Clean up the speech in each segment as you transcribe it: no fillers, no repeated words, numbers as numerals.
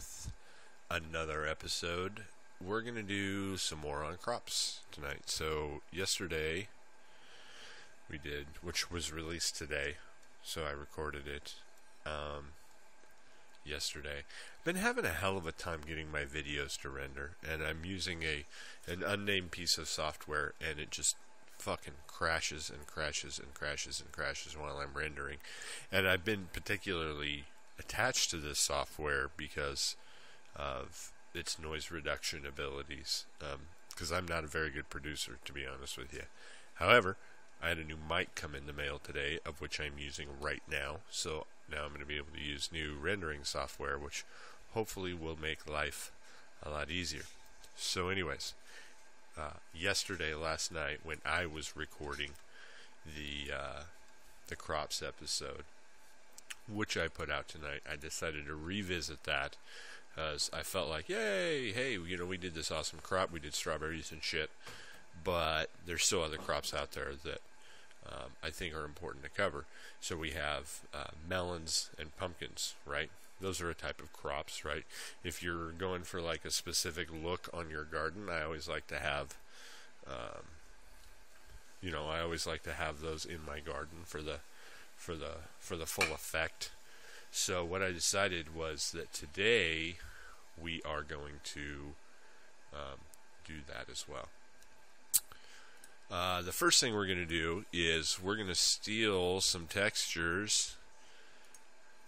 with another episode. We're going to do some more on crops tonight. So yesterday we did, which was released today, so I recorded it yesterday. Been having a hell of a time getting my videos to render, and I'm using an unnamed piece of software, and it just fucking crashes and crashes and crashes and crashes while I'm rendering. And I've been particularly attached to this software because of its noise reduction abilities, because I'm not a very good producer, to be honest with you. However, I had a new mic come in the mail today, of which I'm using right now, so now I'm going to be able to use new rendering software, which hopefully will make life a lot easier. So anyways, last night, when I was recording the crops episode, which I put out tonight, I decided to revisit that because I felt like, yay, hey, we did this awesome crop, we did strawberries and shit, but there's still other crops out there that I think are important to cover. So we have melons and pumpkins, right? Those are a type of crops, right? If you're going for like a specific look on your garden, I always like to have those in my garden for the full effect. So what I decided was that today we are going to do that as well. The first thing we're going to do is we're going to steal some textures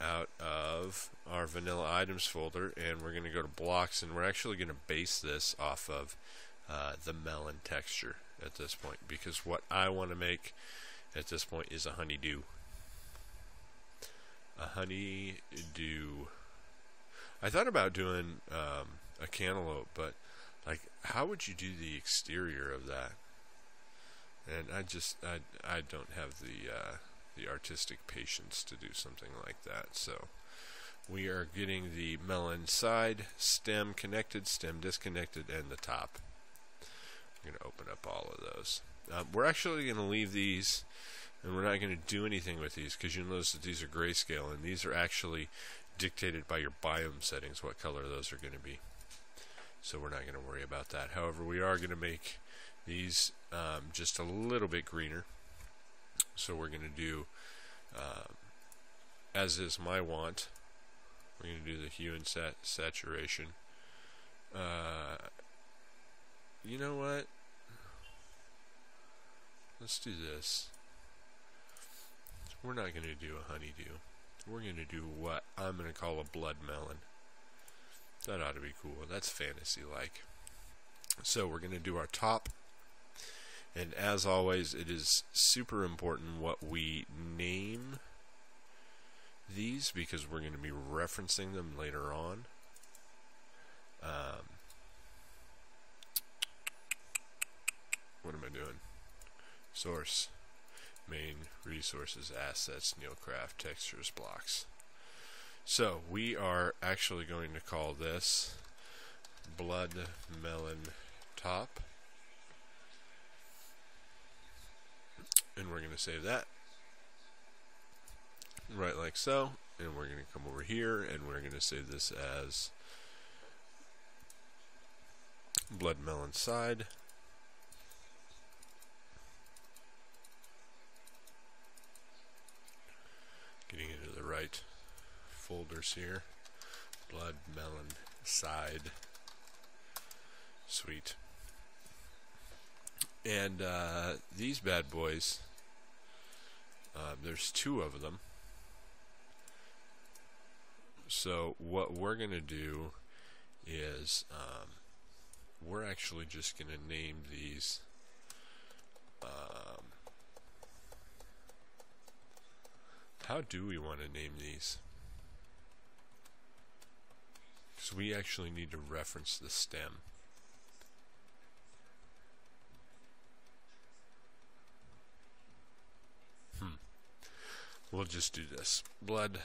out of our vanilla items folder, and we're going to go to blocks, and we're actually going to base this off of the melon texture at this point, because what I want to make at this point is a honeydew. A honeydew. I thought about doing a cantaloupe, but like, how would you do the exterior of that? And I don't have the artistic patience to do something like that. So we are getting the melon side, stem connected, stem disconnected, and the top. I'm going to open up all of those. We're actually going to leave these, and we're not going to do anything with these, because you'll notice that these are grayscale, and these are actually dictated by your biome settings, what color those are going to be. So we're not going to worry about that. However, we are going to make these just a little bit greener. So we're going to do, as is my want, we're going to do the hue and saturation. You know what? Let's do this. We're not going to do a honeydew. We're going to do what I'm going to call a blood melon. That ought to be cool. That's fantasy-like. So we're going to do our top. And as always, it is super important what we name these, because we're going to be referencing them later on. What am I doing? Source, main, resources, assets, Neilcraft, textures, blocks. So we are actually going to call this blood melon top. And we're going to save that right like so, and we're going to come over here and we're going to save this as blood melon side. Getting into the right folders here. Blood melon side. Sweet. And these bad boys, there's two of them. So what we're going to do is we're actually just going to name these how do we want to name these? Because we actually need to reference the stem. We'll just do this. Blood.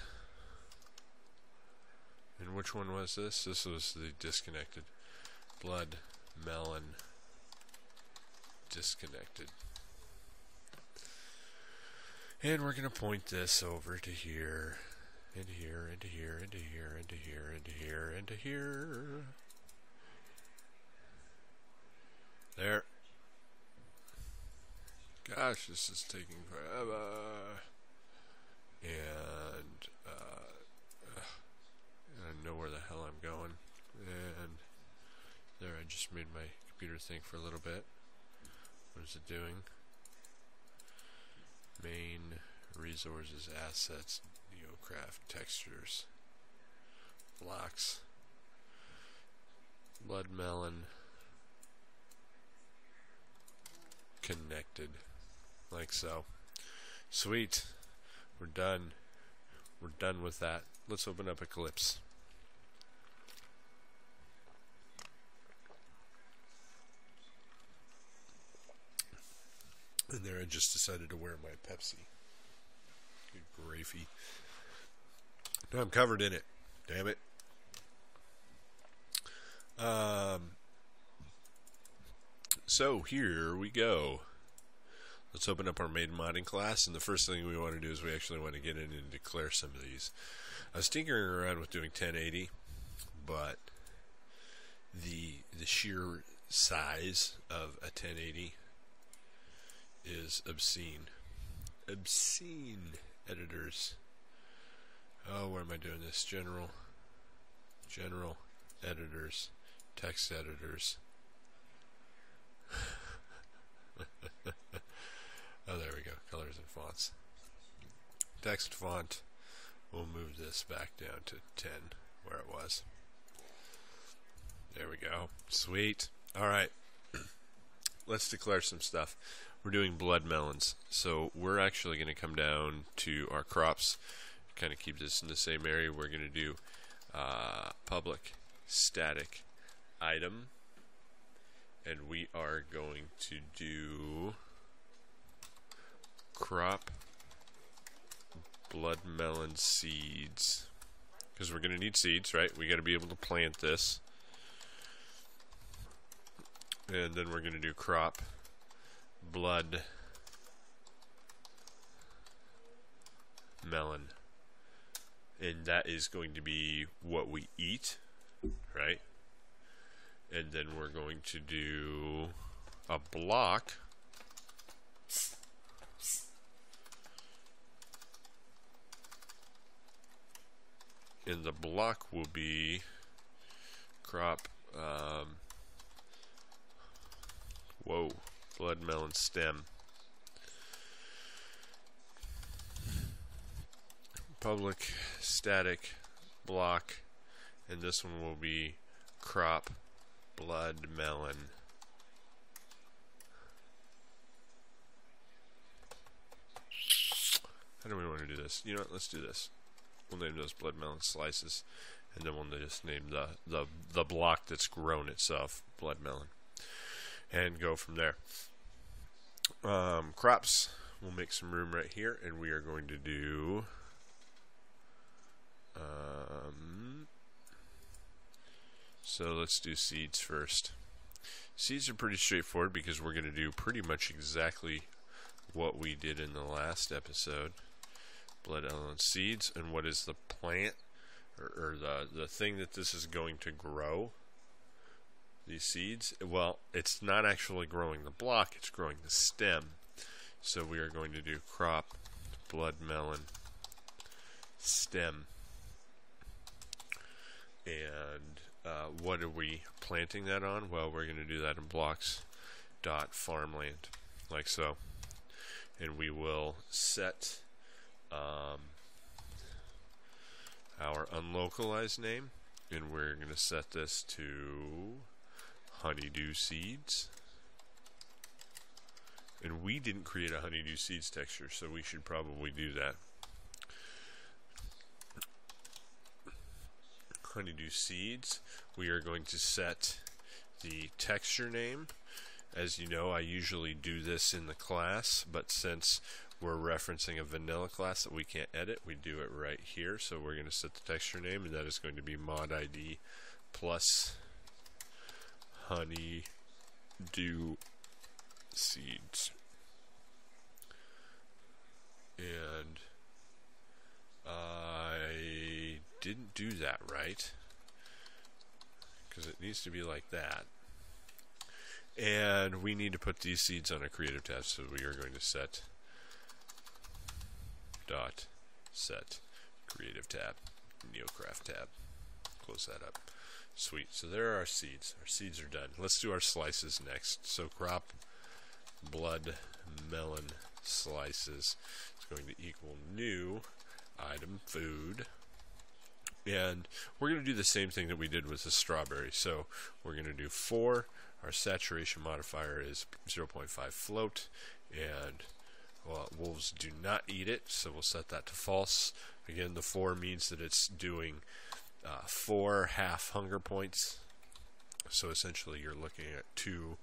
And which one was this? This was the disconnected. Blood, melon, disconnected. And we're going to point this over to here. Into here, into here, into here, into here, into here, into here. There. Gosh, this is taking forever. And I don't know where the hell I'm going. And there, I just made my computer think for a little bit. What is it doing? Main resources, assets, neocraft, textures, blocks, blood melon, connected, like so. Sweet. We're done. We're done with that. Let's open up Eclipse. And there I just decided to wear my Pepsi. Good gravy. Now I'm covered in it. Damn it. So here we go. Let's open up our main modding class, and the first thing we want to do is we actually want to get in and declare some of these. I was tinkering around with doing 1080, but the sheer size of a 1080 is obscene. Obscene, editors. Oh, where am I doing this? General, editors, text editors. Oh, there we go. Colors and fonts. Text font. We'll move this back down to 10, where it was. There we go. Sweet. Alright. Let's declare some stuff. We're doing blood melons. So we're actually going to come down to our crops. Kind of keep this in the same area. We're going to do public static item. And we are going to do crop blood melon seeds, because we're going to need seeds, right? We got to be able to plant this. And then we're going to do crop blood melon, and that is going to be what we eat, right? And then we're going to do a block and the block will be crop blood melon stem, public static block, and this one will be crop blood melon. How do we want to do this? You know what, let's do this. We'll name those blood melon slices, and then we'll just name the block that's grown itself blood melon, and go from there. Crops, we'll make some room right here, and we are going to do so let's do seeds first. Seeds are pretty straightforward because we're going to do pretty much exactly what we did in the last episode. Blood melon seeds, and what is the plant or the thing that this is going to grow? These seeds, well, it's not actually growing the block, it's growing the stem. So we are going to do crop blood melon stem. And what are we planting that on? Well, we're going to do that in blocks dot farmland, like so. And we will set our unlocalized name, and we're going to set this to honeydew seeds. And we didn't create a honeydew seeds texture, so we should probably do that. Honeydew seeds, we are going to set the texture name. As you know, I usually do this in the class, but since we're referencing a vanilla class that we can't edit, we do it right here. So we're going to set the texture name, and that is going to be mod ID plus honeydew seeds. And I didn't do that right, because it needs to be like that. And we need to put these seeds on a creative tab, so we are going to set dot set creative tab, neocraft tab. Close that up. Sweet. So there are our seeds. Our seeds are done. Let's do our slices next. So crop blood melon slices is going to equal new item food. And we're going to do the same thing that we did with the strawberry. So we're going to do 4. Our saturation modifier is 0.5 float. And wolves do not eat it, so we'll set that to false. Again, the 4 means that it's doing 4 half hunger points. So essentially you're looking at two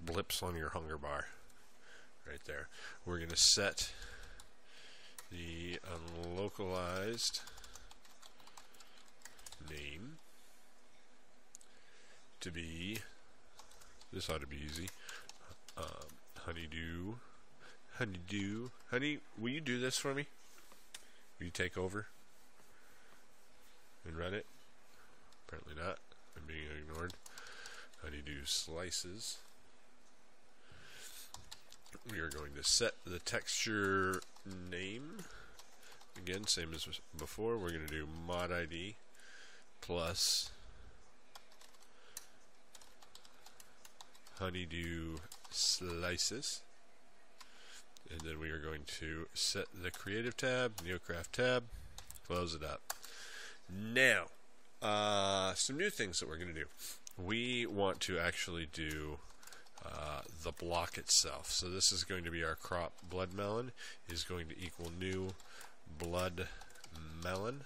blips on your hunger bar right there. We're going to set the unlocalized name to be, this ought to be easy, honeydew. Honey, will you do this for me? Will you take over and run it? Apparently not. I'm being ignored. Honeydew slices. We are going to set the texture name. Again, same as before. We're going to do mod ID plus honeydew slices. And then we are going to set the creative tab, neocraft tab, close it up. Now, some new things that we're going to do. We want to actually do the block itself. So this is going to be our crop blood melon is going to equal new blood melon.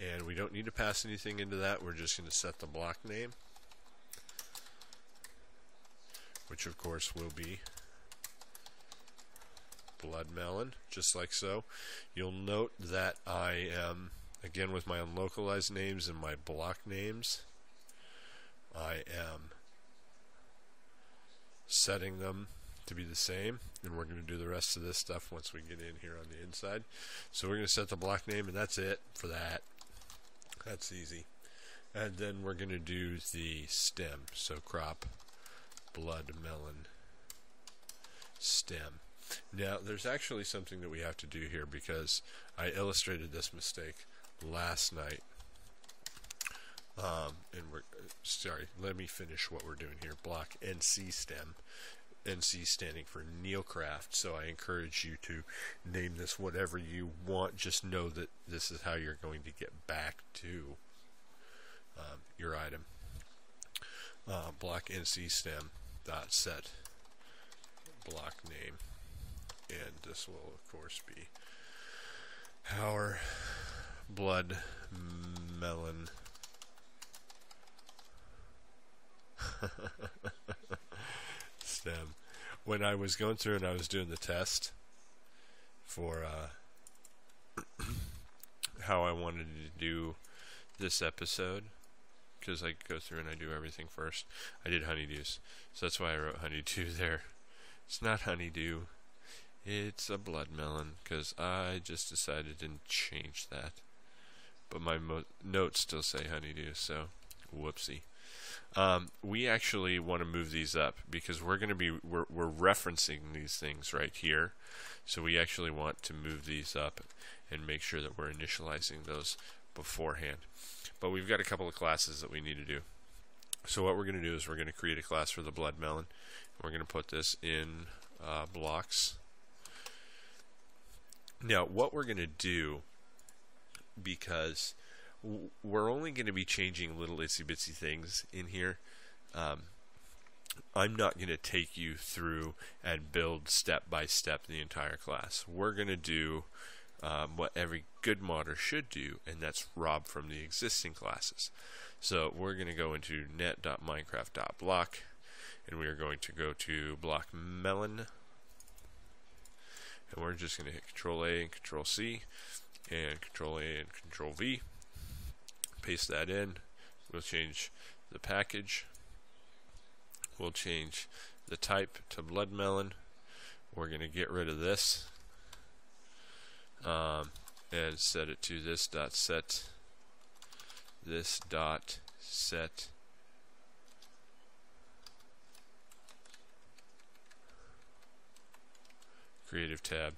And we don't need to pass anything into that. We're just going to set the block name, which of course will be blood melon, just like so. You'll note that I am, again with my unlocalized names and my block names, I am setting them to be the same, and we're going to do the rest of this stuff once we get in here on the inside. So we're going to set the block name, and that's it for that. That's easy. And then we're going to do the stem. So crop blood melon stem. Now there's actually something that we have to do here, because I illustrated this mistake last night. And we're sorry, let me finish what we're doing here. Block NC stem. NC standing for Neocraft, so I encourage you to name this whatever you want. Just know that this is how you're going to get back to your item. Block NC stem dot set block name, and this will of course be our blood melon stem. When I was going through and I was doing the test for how I wanted to do this episode, because I go through and I do everything first, I did honeydews. So that's why I wrote honeydew there. It's not honeydew, it's a blood melon, because I just decided to change that. But my notes still say honeydew, so whoopsie. We actually want to move these up, because we're referencing these things right here. So we actually want to move these up and make sure that we're initializing those beforehand. But we've got a couple of classes that we need to do. So what we're going to do is we're going to create a class for the blood melon. We're going to put this in blocks. Now what we're going to do, because we're only going to be changing little itsy bitsy things in here, I'm not going to take you through and build step by step the entire class. We're going to do what every good modder should do, and that's rob from the existing classes. So we're going to go into net.minecraft.block, and we are going to go to block melon, and we're just going to hit Control A and Control C and Control A and Control V. Paste that in. We'll change the package. We'll change the type to blood melon. We're going to get rid of this. and set it to this dot set creative tab.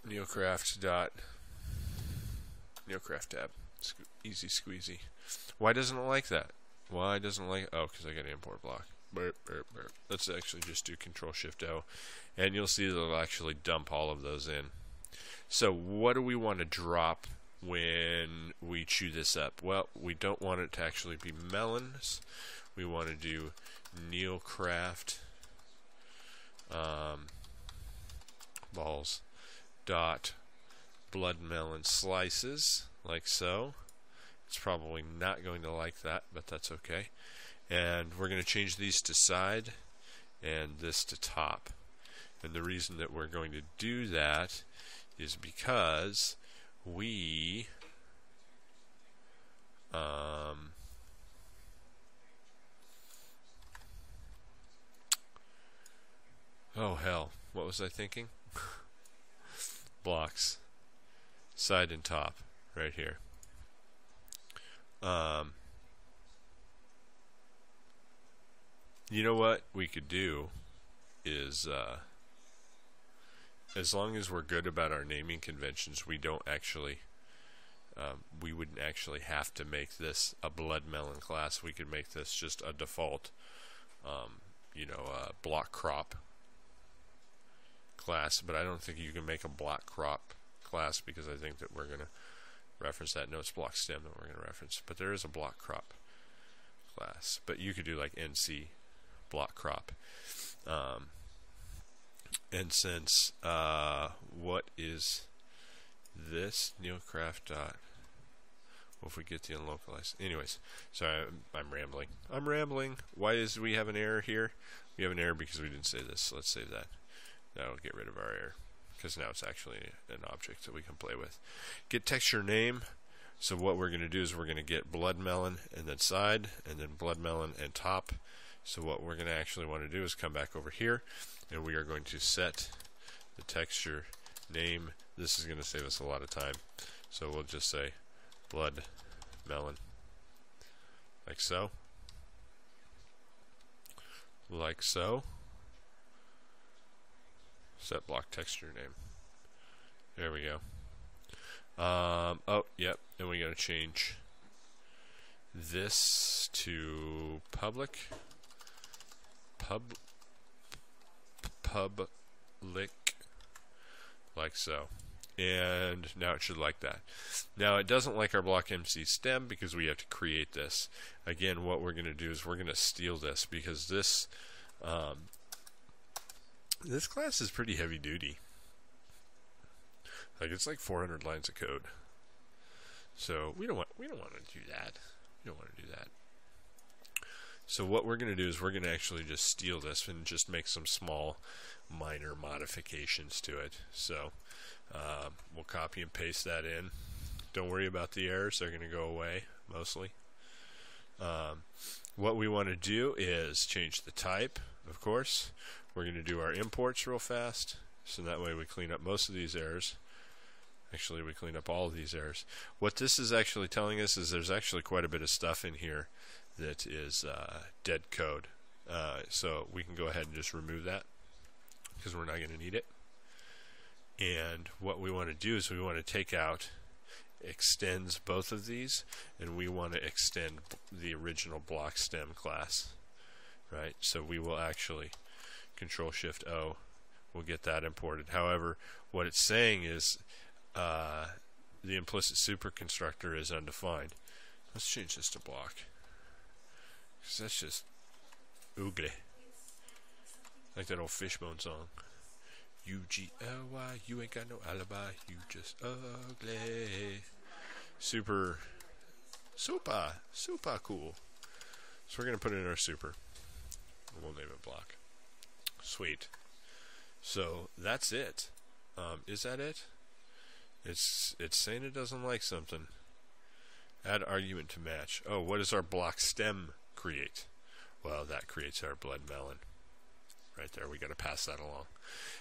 Neocraft tab. Easy squeezy. Why doesn't it like that? Why doesn't it like? Oh, because I got an import block. Burp, burp, burp. Let's actually just do Control-Shift-O, and you'll see that it'll actually dump all of those in. So what do we want to drop when we chew this up? Well, we don't want it to actually be melons. We want to do Neocraft balls dot blood melon slices, like so. It's probably not going to like that, but that's okay. And we're going to change these to side and this to top. And the reason that we're going to do that is because we oh hell, what was I thinking? Blocks, side and top, right here. You know what we could do is, as long as we're good about our naming conventions, we don't actually, we wouldn't actually have to make this a blood melon class. We could make this just a default, block crop class. But I don't think you can make a block crop class because I think that we're going to reference that. No, it's block stem that we're going to reference. But there is a block crop class. But you could do like NC block crop. And since what is this Neocraft dot? Well, if we get the unlocalized, anyways. Sorry, I'm rambling. Why is we have an error here? We have an error because we didn't say this. So let's save that. That'll get rid of our error because now it's actually an object that we can play with. Get texture name. So what we're going to do is we're going to get blood melon and then side and then blood melon and top. So what we're going to actually want to do is come back over here and we are going to set the texture name. This is going to save us a lot of time. So we'll just say blood melon, like so. Like so. Set block texture name. There we go. Oh, yep. And we got to change this to public. Public, like so. And now it should like that. Now it doesn't like our block MC stem because we have to create this. Again, what we're going to do is we're going to steal this because this this class is pretty heavy duty. Like it's like 400 lines of code. So we don't want to do that. We don't want to do that. So what we're going to do is we're going to actually just steal this and just make some small minor modifications to it. So we'll copy and paste that in. Don't worry about the errors. They're going to go away mostly. What we want to do is change the type, of course. We're going to do our imports real fast. So that way we clean up most of these errors. Actually, we clean up all of these errors. What this is actually telling us is there's actually quite a bit of stuff in here that is dead code. So we can go ahead and just remove that because we're not going to need it. And what we want to do is we want to take out extends both of these, and we want to extend the original block stem class. Right? So we will actually Control-Shift-O. We'll get that imported. However, what it's saying is the implicit super constructor is undefined. Let's change this to block. Because that's just ugly. Like that old Fishbone song. U-G-L-Y, you ain't got no alibi, you just ugly. Super cool. So we're going to put it in our super. We'll name it block. Sweet. So that's it. Is that it? It's saying it doesn't like something. Add argument to match. Oh, what does our block stem create? Well, that creates our blood melon. right there. We got to pass that along.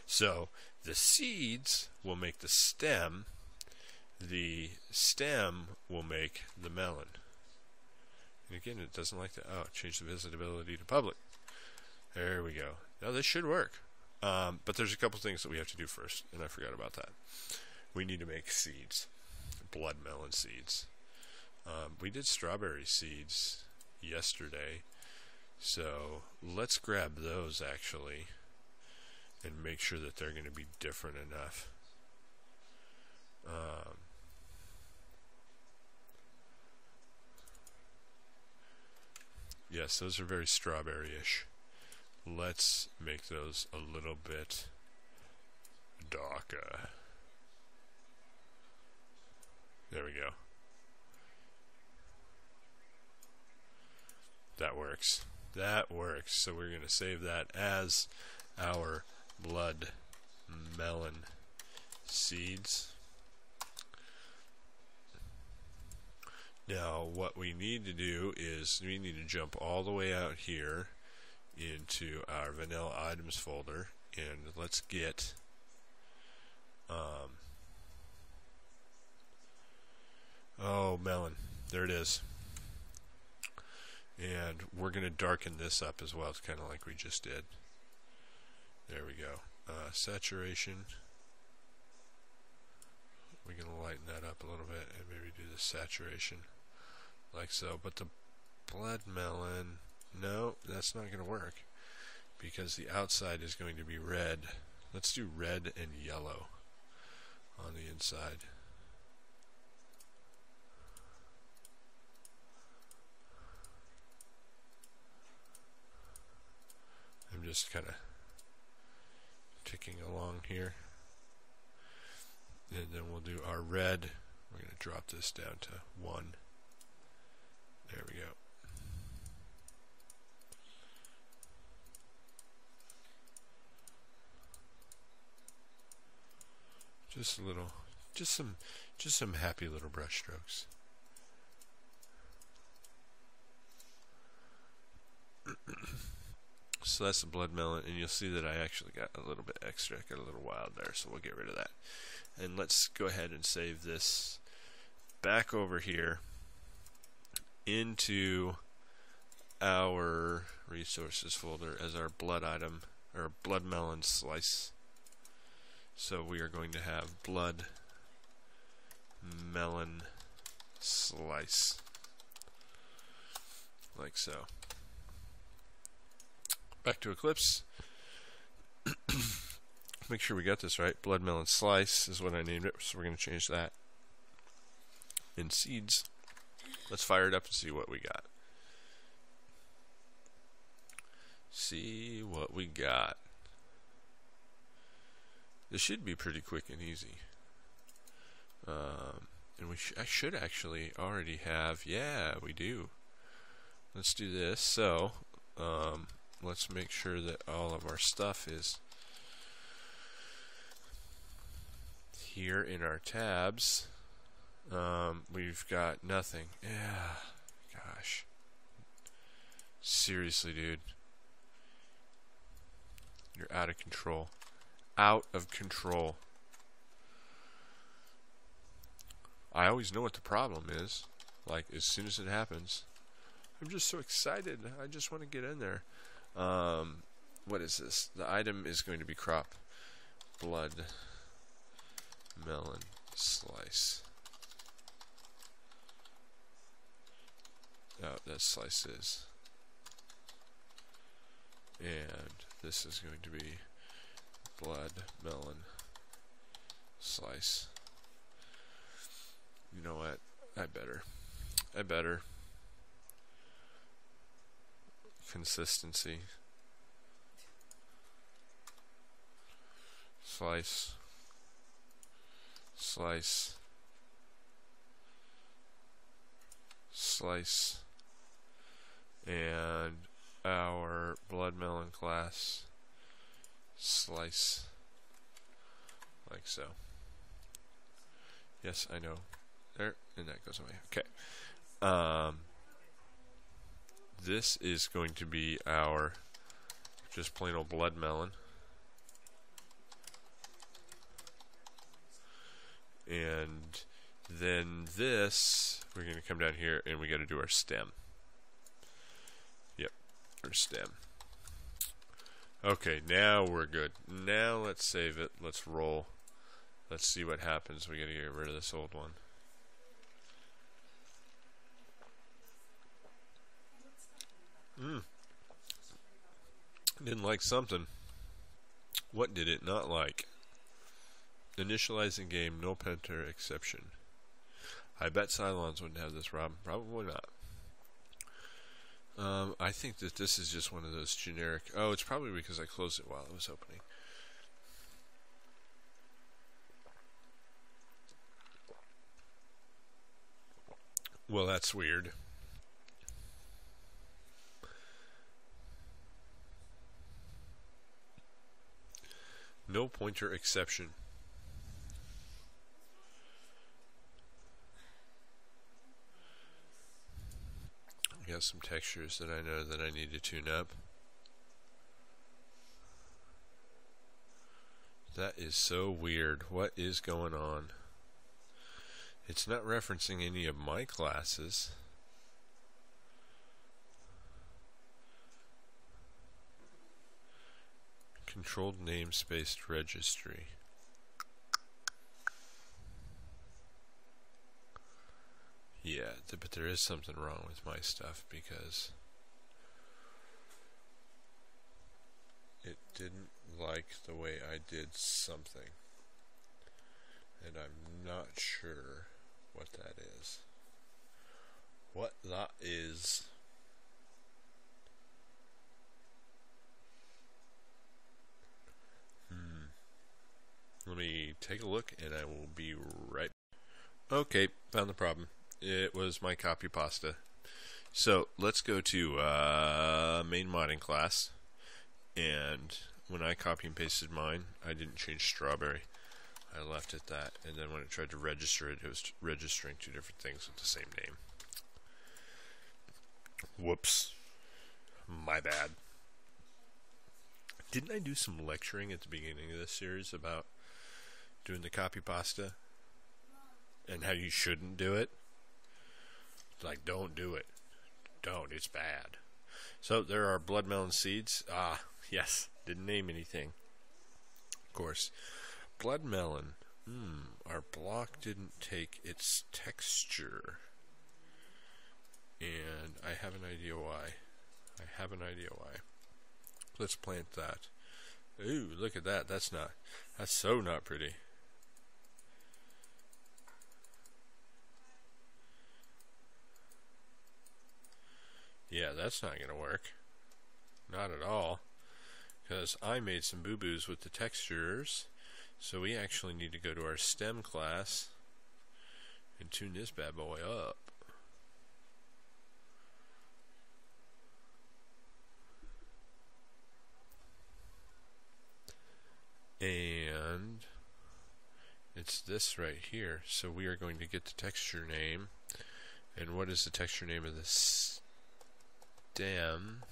So the seeds will make the stem. The stem will make the melon. And again, it doesn't like that. Oh, change the visibility to public. There we go. Now this should work. But there's a couple things that we have to do first, and I forgot about that. We need to make seeds, blood melon seeds. We did strawberry seeds yesterday, so let's grab those actually and make sure that they're going to be different enough. Yes, those are very strawberry-ish. Let's make those a little bit darker. There we go. That works. That works. So we're going to save that as our blood melon seeds. Now what we need to do is we need to jump all the way out here into our vanilla items folder, and let's get oh, melon. There it is. And we're going to darken this up as well. It's kind of like we just did. There we go. Saturation. We're going to lighten that up a little bit and maybe do the saturation like so. But the blood melon, no, that's not going to work because the outside is going to be red. Let's do red and yellow on the inside. I'm just kind of ticking along here. And then we'll do our red. We're going to drop this down to 1. There we go. Just a little, just some happy little brush strokes. So that's the blood melon, and you'll see that I actually got a little bit extra. I got a little wild there, so we'll get rid of that. And let's go ahead and save this back over here into our resources folder as our blood item, or blood melon slice. So we are going to have blood melon slice, like so. Back to Eclipse. Make sure we got this right. Blood melon slice is what I named it, so we're going to change that. In seeds, let's fire it up and see what we got. See what we got. This should be pretty quick and easy. And I should actually already have, yeah, we do. Let's do this. So, let's make sure that all of our stuff is here in our tabs. We've got nothing. Yeah, gosh. Seriously, dude. You're out of control. Out of control. I always know what the problem is. Like, as soon as it happens. I'm just so excited. I just want to get in there. What is this? The item is going to be crop blood melon slice. Oh, that slice is. And this is going to be blood melon slice. You know what? I better. Consistency. Slice. Slice. Slice. And our blood melon class. Slice. Like so. Yes, I know. There, and that goes away. Okay. This is going to be our just plain old blood melon. And then this, we're going to come down here and we got to do our stem. Yep, our stem. Okay, now we're good. Now let's save it. Let's roll. Let's see what happens. We got to get rid of this old one. Didn't like something. What did it not like? Initializing game, no printer exception. I bet Cylons wouldn't have this problem. Probably not. I think that this is just one of those generic... Oh, it's probably because I closed it while it was opening. Well, that's weird. No pointer exception. Got some textures that I know that I need to tune up. That is so weird. What is going on? It's not referencing any of my classes. Controlled namespace registry. Yeah, but there is something wrong with my stuff because it didn't like the way I did something, and I'm not sure what that is. What that is. Let me take a look and I will be right. Okay, found the problem. It was my copy pasta. So let's go to main modding class, and when I copy and pasted mine, I didn't change strawberry. I left it that, and then when it tried to register it, it was registering two different things with the same name. Whoops. My bad. Didn't I do some lecturing at the beginning of this series about doing the copy pasta and how you shouldn't do it? Like, don't do it. Don't. It's bad. So there are blood melon seeds. Ah, yes. Didn't name anything. Of course. Blood melon. Our block didn't take its texture. And I have an idea why. Let's plant that. Ooh, look at that. That's so not pretty. Yeah, that's not going to work. Not at all. Because I made some boo-boos with the textures. So we actually need to go to our stem class and tune this bad boy up. And it's this right here. So we are going to get the texture name. And what is the texture name of this? Stem.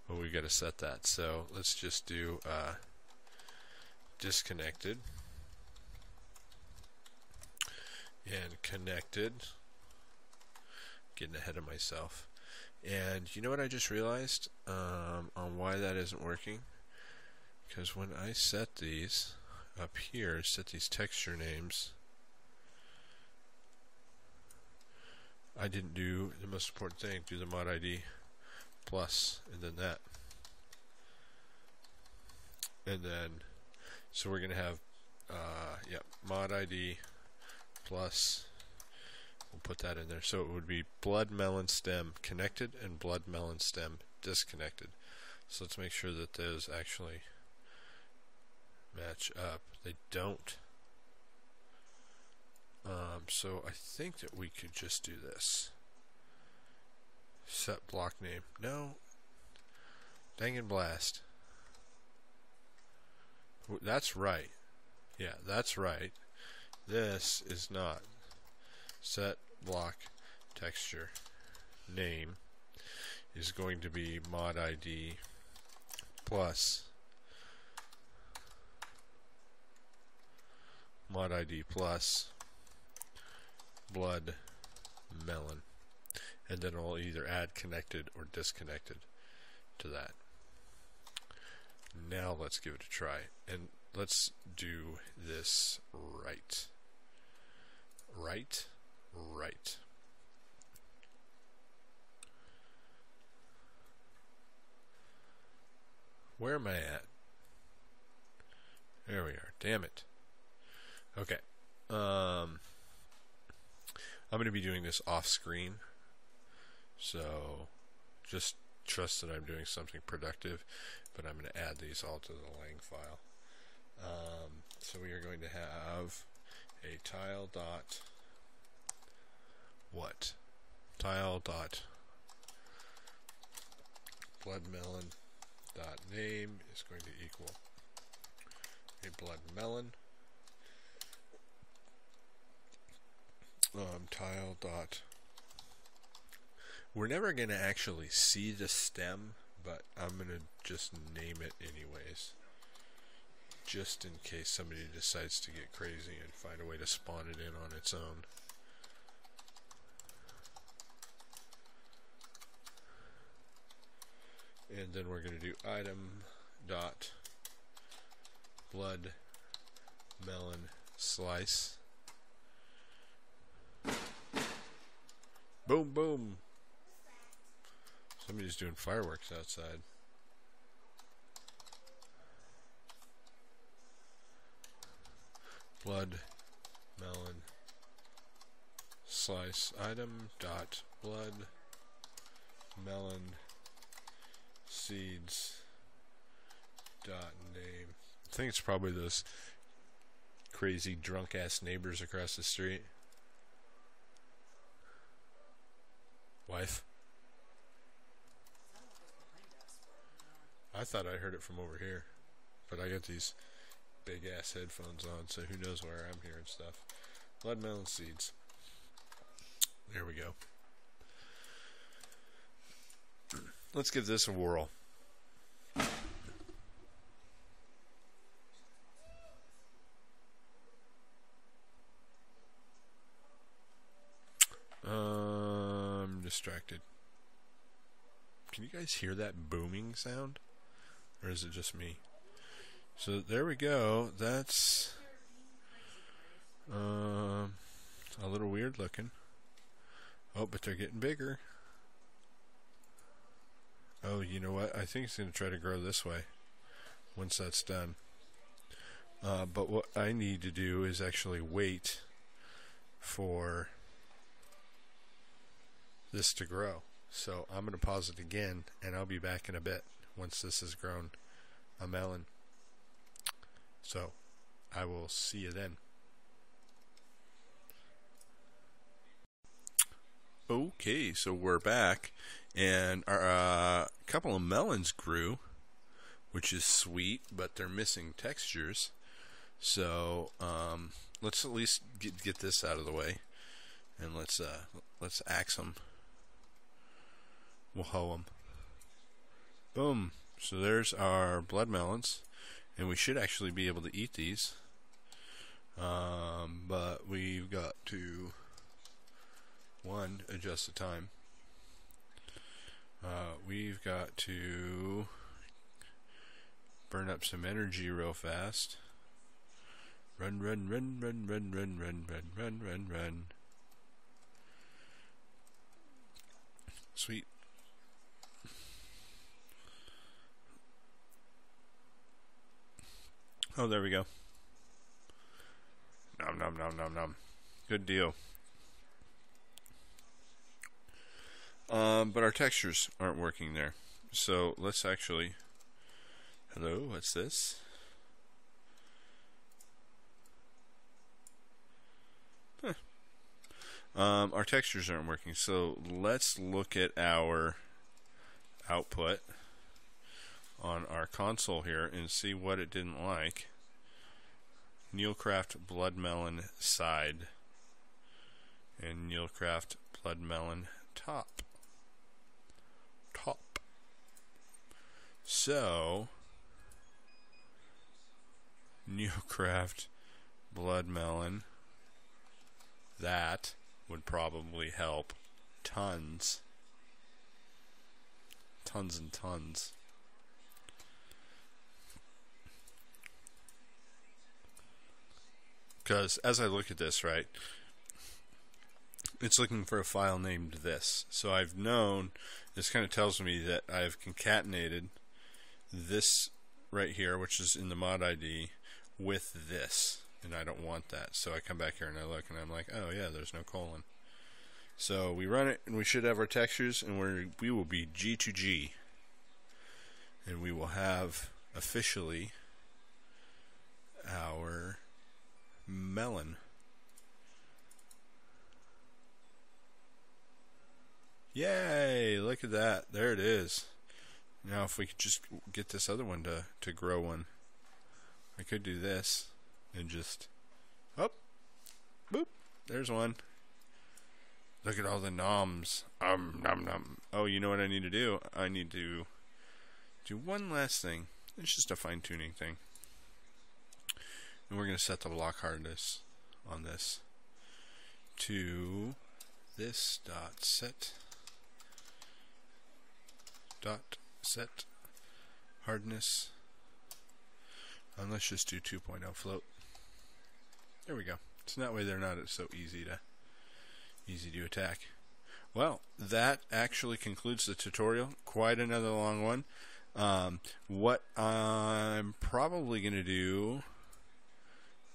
Well, we got to set that. So let's just do disconnected and connected. Getting ahead of myself. And you know what I just realized on why that isn't working? Because when I set these up here, set these texture names, I didn't do the most important thing, do the mod ID plus, and then that. And then, so we're going to have, mod ID plus, we'll put that in there. So it would be blood melon stem connected and blood melon stem disconnected. So let's make sure that those actually match up. They don't. So I think that we could just do this. Set block name. No. Dang and blast. That's right. Yeah, that's right. This is not. Set block texture name is going to be mod ID plus mod ID plus blood melon, and then I'll either add connected or disconnected to that. Now let's give it a try, and let's do this right. Where am I at? There we are. Damn it. Okay. I'm going to be doing this off screen, so just trust that I'm doing something productive, but I'm going to add these all to the lang file. So we are going to have a tile dot what? Tile dot blood melon dot name is going to equal a blood melon. Tile dot. We're never going to actually see the stem, but I'm going to just name it anyways, just in case somebody decides to get crazy and find a way to spawn it in on its own. And then we're going to do item dot blood melon slice. Boom, boom. Somebody's doing fireworks outside. Blood melon slice item dot blood melon seeds dot name. I think it's probably those crazy drunk ass neighbors across the street. Wife? I thought I heard it from over here, but I got these big ass headphones on, so who knows where I'm hearing stuff. Blood melon seeds. There we go. Let's give this a whirl. I'm distracted. Can you guys hear that booming sound? Or is it just me? So there we go. That's a little weird looking. Oh, but they're getting bigger. Oh, you know what? I think it's going to try to grow this way once that's done. But what I need to do is actually wait for this to grow. So I'm going to pause it again, and I'll be back in a bit once this has grown a melon. So I will see you then. Okay, so we're back, and our couple of melons grew, which is sweet, but they're missing textures. So let's at least get this out of the way, and let's axe them. We'll hoe them. Boom. So there's our blood melons, and we should actually be able to eat these. But we've got to adjust the time. We've got to burn up some energy real fast. Run. Sweet. Oh, there we go. Nom. Good deal. But our textures aren't working there. So let's actually... Hello, what's this? Huh. Our textures aren't working. So let's look at our output on our console here and see what it didn't like. Neilcraft Blood Melon side and Neilcraft Blood Melon top. So Neocraft blood melon. That would probably help tons. Tons and tons. Because as I look at this, right, it's looking for a file named this. So I've known, this kind of tells me that I've concatenated this right here, which is in the mod ID, with this. And I don't want that. So I come back here and I look and I'm like, oh yeah, there's no colon. So we run it and we should have our textures, and we will be G to G. And we will have officially our melon. Yay! Look at that. There it is. Now if we could just get this other one to grow one. I could do this and just, oh, boop, there's one. Look at all the noms. Nom nom. Oh, you know what I need to do? I need to do one last thing. It's just a fine-tuning thing. And we're going to set the block hardness on this to this dot set hardness. And let's just do 2.0 float. There we go. So that way they're not so easy to attack. Well, that actually concludes the tutorial. Quite another long one. What I'm probably going to do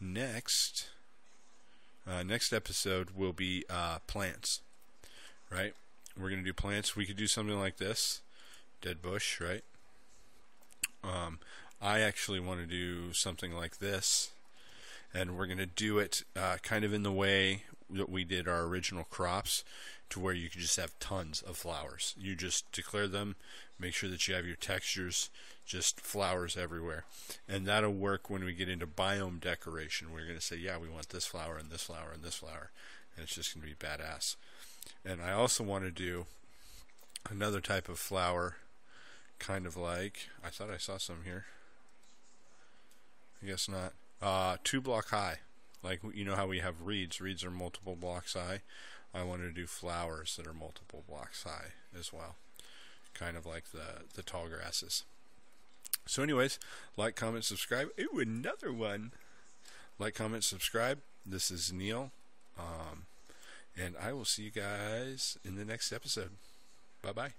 next episode will be plants. Right? We're going to do plants. We could do something like this. Dead bush, right? I actually want to do something like this, and we're going to do it kind of in the way that we did our original crops, to where you can just have tons of flowers. You just declare them, make sure that you have your textures, just flowers everywhere. And that'll work when we get into biome decoration. We're going to say, yeah, we want this flower and this flower and this flower, and it's just going to be badass. And I also want to do another type of flower, kind of like, I thought I saw some here. I guess not. 2 block high. Like, you know how we have reeds. Reeds are multiple blocks high. I want to do flowers that are multiple blocks high as well. Kind of like the tall grasses. So anyways, like, comment, subscribe. Ooh, another one. Like, comment, subscribe. This is Neil. And I will see you guys in the next episode. Bye-bye.